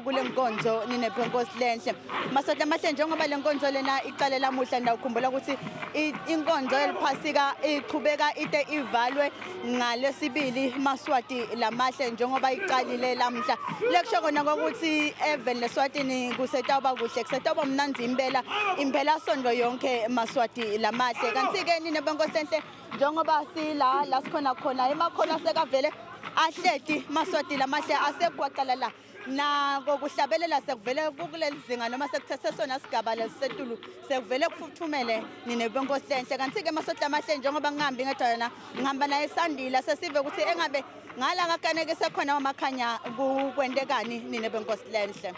kule nkonzo ninebhonkosi lenhle. Masodla amahle njengoba le nkonzo lena iqale lamuhla ndawukhumbula ukuthi inkonzo eliphasika iqhubeka ide ivalwe ngalesibili Maswati lamahle njengoba iqalile lamhla. Lekusho kona ukuthi even leSwatini kusetawuba kuhle kusetawuba mnandi impela sonto yonke Maswati lamahle. Kanti ke ninebhonkosi lenhle njengoba sila la sikhona khona emakhono sekavele ahleti Maswati lamahle asegwaqala la na kokuhlabelela sekuvele kuleli zinga noma sekuthe sona sigaba lesetulu sekuvele kufuthumele ninebhonkosi lenhle. Kanti ke Maswati lamahle njengoba ngihambi ngedwana ngihamba naye esandila sesive ukuthi engabe ngala ngakaneke sekhona amakhanya kwentekani ninebhonkosi lenhle.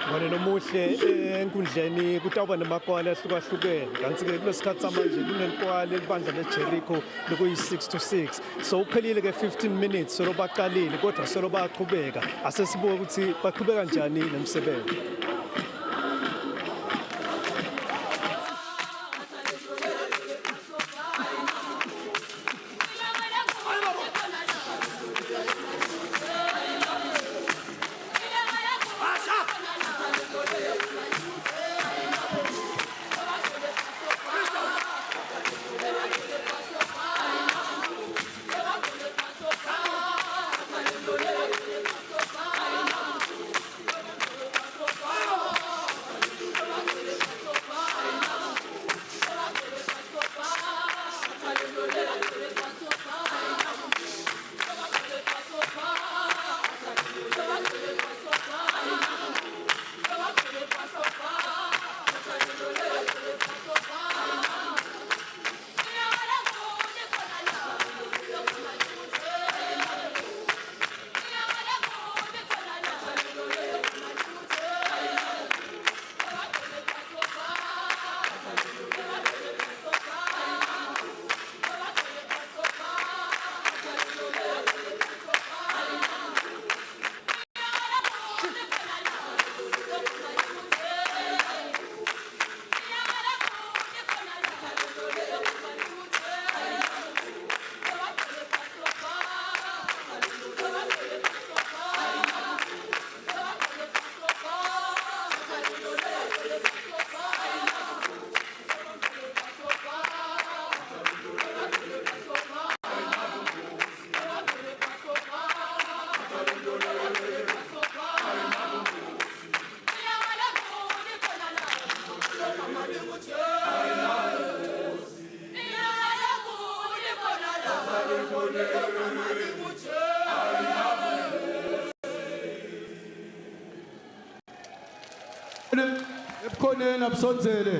Ngone nomuhle enkundleni kutawuba namakwala ahlukahlukene kanti ke kulesikhathi samanje kunenkwala elibandla leJericho lokuyi6-6 so uphelile ke 15 minutes so baqalile kodwa so baqhubeka asesibuka ukuthi baqhubeka kanjani nemsebenzi. Ebukhoneni abusondzele